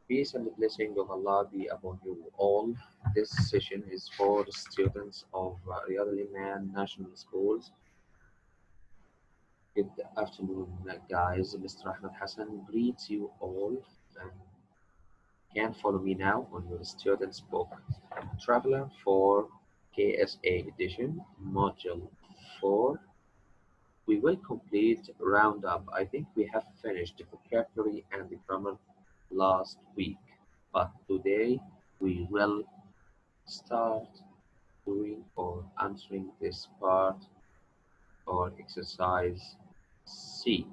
Peace and the blessing of Allah be upon you all. This session is for students of Riyadh Al-Iman National Schools. Good afternoon, guys. Mr. Ahmed Hassan greets you all. And can follow me now on your student's book, Traveler for KSA Edition, Module 4. We will complete roundup. I think we have finished the vocabulary and the grammar last week, but today we will start doing or answering this part or exercise C.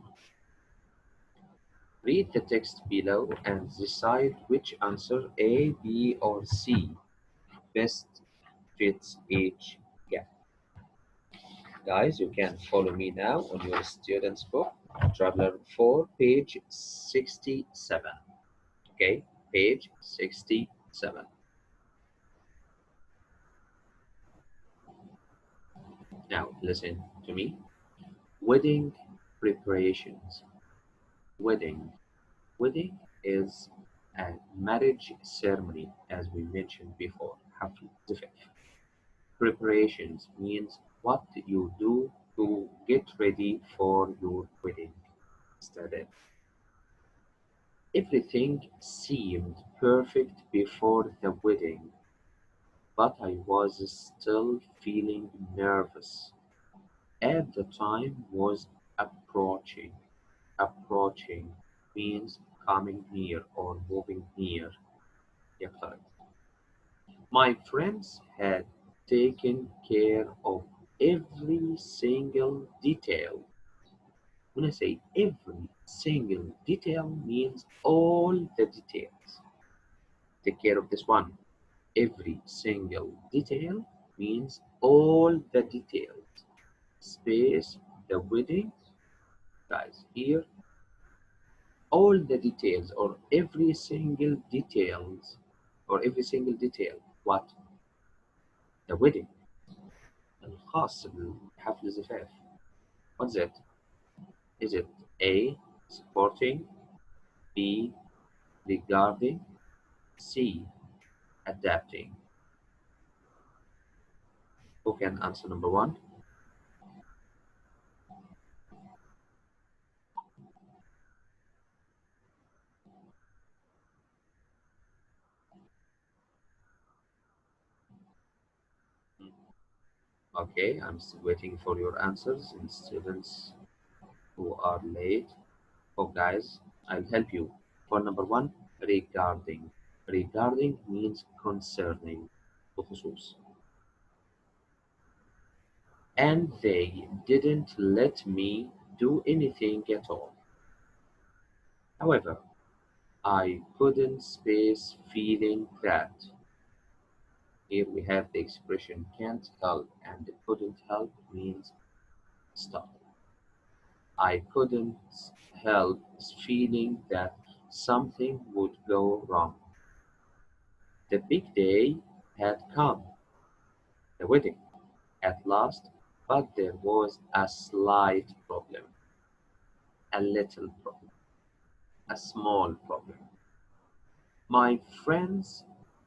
Read the text below and decide which answer A, B, or C best fits each gap. Guys, you can follow me now on your student's book, Traveler 4, page 67. Okay, page 67. Now, listen to me. Wedding preparations. Wedding. Wedding is a marriage ceremony, as we mentioned before. حفل زفاف. Preparations means what you do to get ready for your wedding. Study. Everything seemed perfect before the wedding, but I was still feeling nervous. At the time was approaching. Approaching means coming near or moving near. يقترب. My friends had taken care of every single detail. When I say every single detail means all the details. Take care of this one. Every single detail means all the details. Space, the wedding, guys, here, all the details or every single details or every single detail. What? The wedding. الخاص بحفل الزفاف. What's it? Is it A, supporting, B, regarding, C, adapting? Who can answer number one? Okay, I'm still waiting for your answers. And students who are late, oh guys, I'll help you. For number one, regarding. Regarding means concerning. بخصوص. And they didn't let me do anything at all. However, I couldn't space feeling that. Here we have the expression can't help, and couldn't help means stop. I couldn't help feeling that something would go wrong. The big day had come, the wedding, at last, but there was a slight problem, a little problem, a small problem. My friends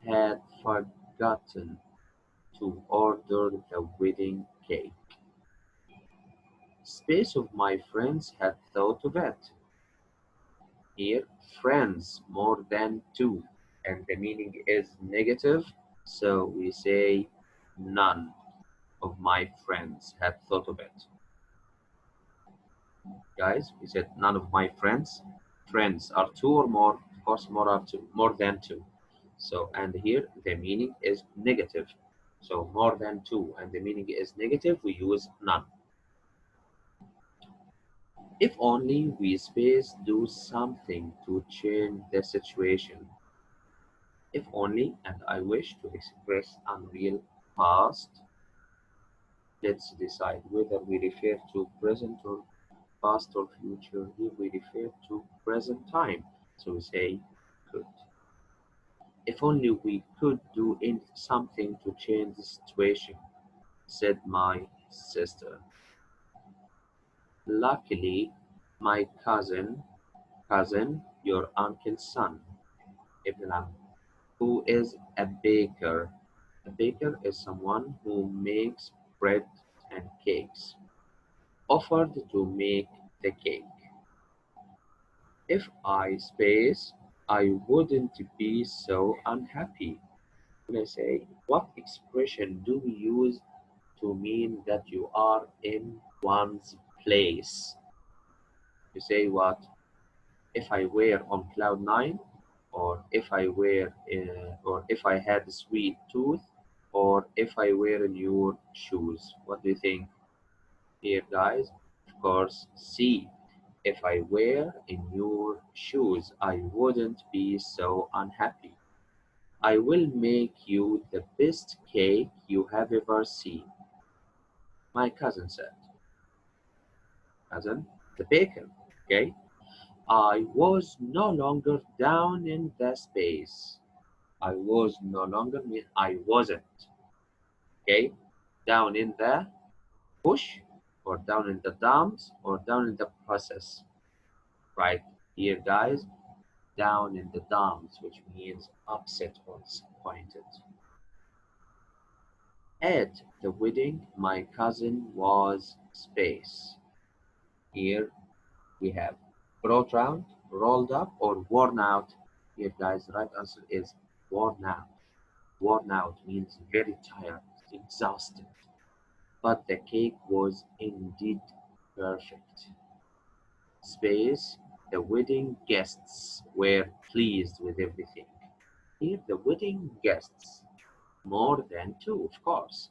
had forgotten to order the wedding cake. Space of my friends had thought of it. Here, friends more than two, and the meaning is negative, so we say none of my friends had thought of it. Guys, we said none of my friends. Friends are two or more, of course, more are two, more than two. So, and here the meaning is negative. So more than two, and the meaning is negative, we use none. If only we space do something to change the situation. If only, and I wish to express unreal past. Let's decide whether we refer to present or past or future. Here we refer to present time. So we say could. If only we could do something to change the situation, said my sister. Luckily, my cousin, your uncle's son, Ibn al-Am. Who is a baker? A baker is someone who makes bread and cakes. Offered to make the cake. If I space, I wouldn't be so unhappy. When I say, what expression do we use to mean that you are in one's place? You say what? If I were on cloud nine, or if I had a sweet tooth, or if I were in your shoes. What do you think here, guys? Of course, C. If I were in your shoes, I wouldn't be so unhappy. I will make you the best cake you have ever seen, my cousin said. Cousin, the baker, okay? I was no longer down in the space. I was no longer mean I wasn't, okay? Down in the bush, or down in the dumps, or down in the process, right? Here, guys, down in the dumps, which means upset or disappointed. At the wedding, my cousin was space. Here we have brought round, rolled up, or worn out. Here, guys, the right answer is worn out. Worn out means very tired, exhausted. But the cake was indeed perfect. Space, the wedding guests were pleased with everything. Here, the wedding guests, more than two, of course,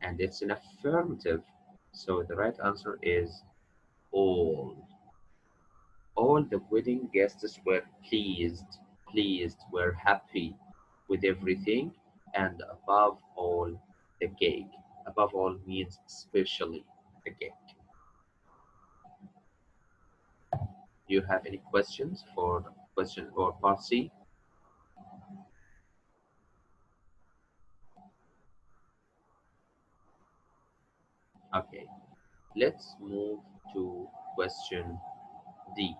and it's an affirmative. So the right answer is all. All the wedding guests were were happy with everything, and above all, the cake. Above all means especially the cake. Do you have any questions for question or part C? Okay, let's move to question D.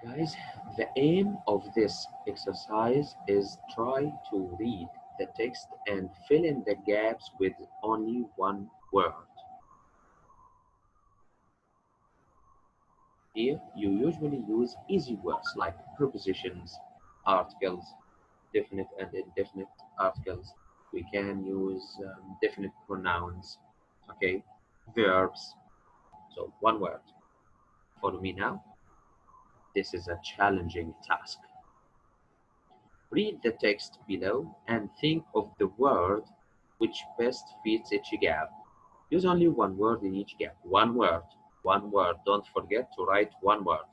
Guys, the aim of this exercise is try to read the text and fill in the gaps with only one word. Here, you usually use easy words like prepositions, articles, definite and indefinite articles. We can use definite pronouns, okay, verbs. So one word. Follow me now. This is a challenging task. Read the text below and think of the word which best fits each gap. Use only one word in each gap. One word. One word. Don't forget to write one word.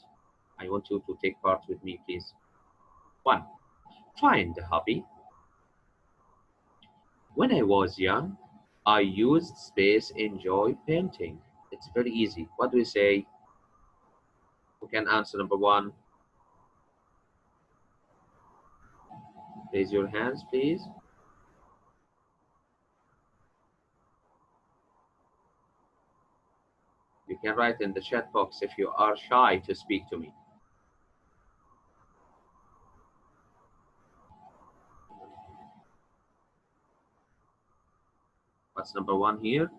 I want you to take part with me, please. One. Find a hobby. When I was young, I used space enjoy painting. It's very easy. What do we say? Who can answer number one? Raise your hands, please. You can write in the chat box if you are shy to speak to me. What's number one here?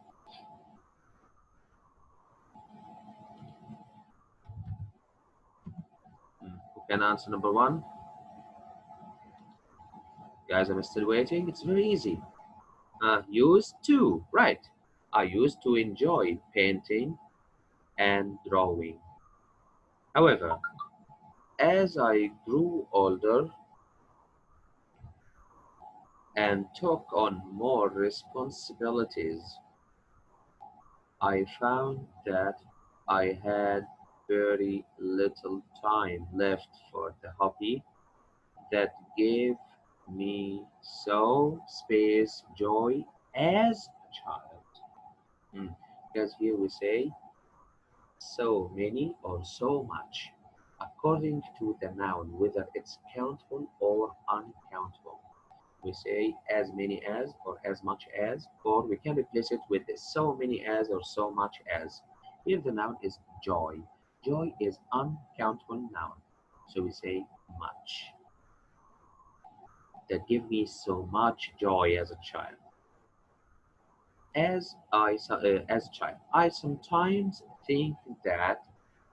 Who can answer number one? Guys, I'm still waiting. It's very easy. Used to, right. I used to enjoy painting and drawing. However, as I grew older and took on more responsibilities, I found that I had very little time left for the hobby that gave me so space joy as a child. Because here we say so many or so much, according to the noun, whether it's countable or uncountable. We say as many as or as much as, or we can replace it with so many as or so much as. Here the noun is joy. Joy is uncountable noun. So we say much. That give me so much joy as a child. As a child, I sometimes think that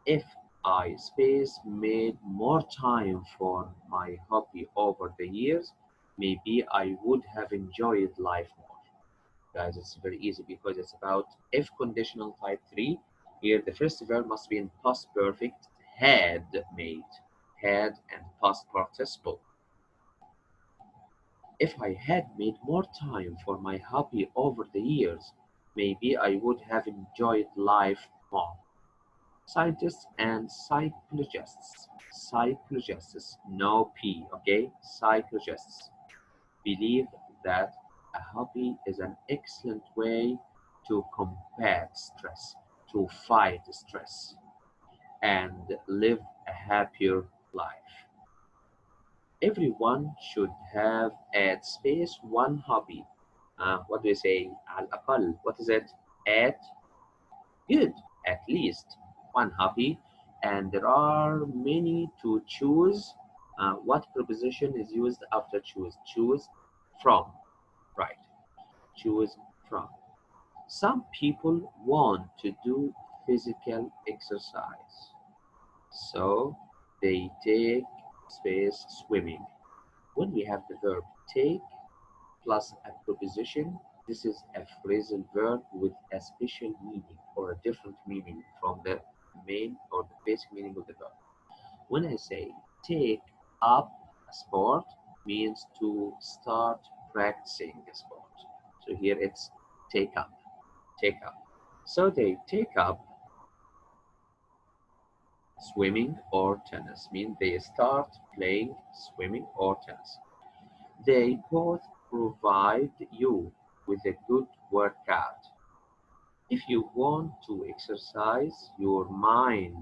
if I space made more time for my hobby over the years, maybe I would have enjoyed life more. Guys, it's very easy because it's about if conditional type 3. Here, the first verb must be in past perfect, had made, had and past participle. If I had made more time for my hobby over the years, maybe I would have enjoyed life more. Scientists and psychologists, no P, okay? Psychologists believe that a hobby is an excellent way to combat stress, to fight stress, and live a happier life. Everyone should have at space one hobby. What do we say? Al aqal. What is it? At good. At least one hobby. And there are many to choose. What preposition is used after choose? Choose from. Right. Choose from. Some people want to do physical exercise, so they take space swimming. When we have the verb take plus a preposition, this is a phrasal verb with a special meaning or a different meaning from the main or the basic meaning of the verb. When I say take up a sport, means to start practicing a sport. So here it's take up, take up. So they take up swimming or tennis, mean they start playing swimming or tennis. They both provide you with a good workout. If you want to exercise your mind,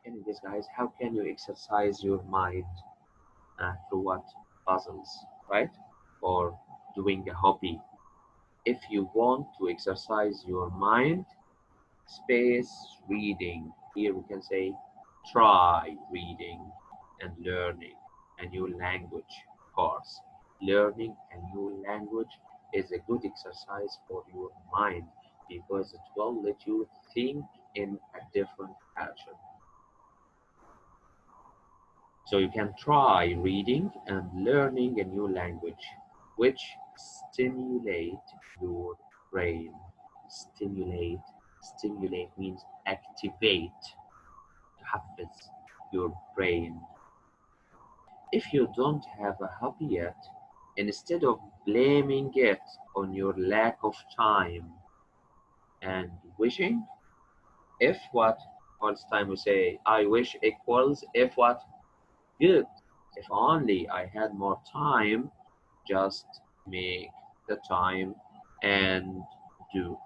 can you guess, guys, how can you exercise your mind? Through what? Puzzles, right? Or doing a hobby. If you want to exercise your mind, space reading. Here we can say try reading and learning a new language. Of course, learning a new language is a good exercise for your mind because it will let you think in a different culture. So you can try reading and learning a new language, which stimulate your brain. Stimulate. Stimulate means activate, تحفز your brain. If you don't have a hobby yet, instead of blaming it on your lack of time and wishing, if what? All the time we say, I wish equals if what? Good. If only I had more time, just make the time and do it.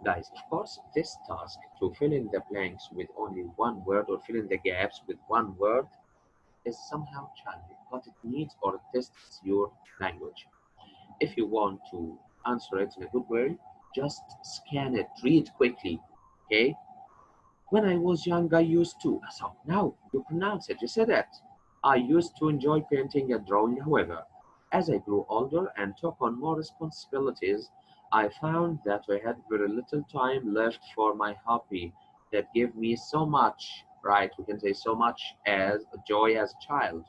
Guys, of course, this task to fill in the blanks with only one word or fill in the gaps with one word is somehow challenging, but it needs or tests your language. If you want to answer it in a good way, just scan it, read quickly, okay? When I was young, I used to. So now you pronounce it. You said it. I used to enjoy painting and drawing. However, as I grew older and took on more responsibilities, I found that I had very little time left for my hobby that gave me so much, right? We can say so much as joy as a child.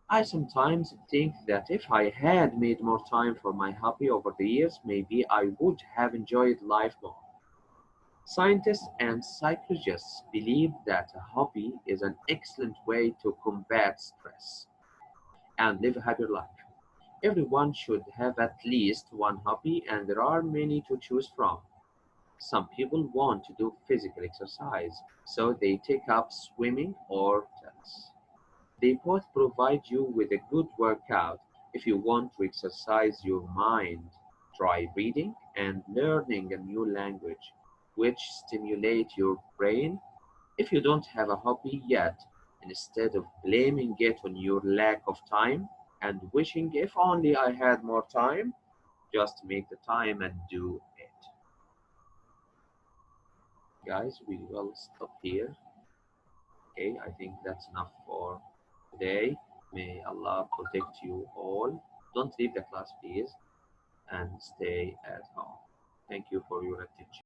I sometimes think that if I had made more time for my hobby over the years, maybe I would have enjoyed life more. Scientists and psychologists believe that a hobby is an excellent way to combat stress and live a happier life. Everyone should have at least one hobby, and there are many to choose from. Some people want to do physical exercise, so they take up swimming or tennis. They both provide you with a good workout. If you want to exercise your mind, try reading and learning a new language, which stimulate your brain. If you don't have a hobby yet, instead of blaming it on your lack of time and wishing if only I had more time, just make the time and do it. guys, we will stop here. Okay, I think that's enough for today. May Allah protect you all. Don't leave the class, please, and stay at home. Thank you for your attention.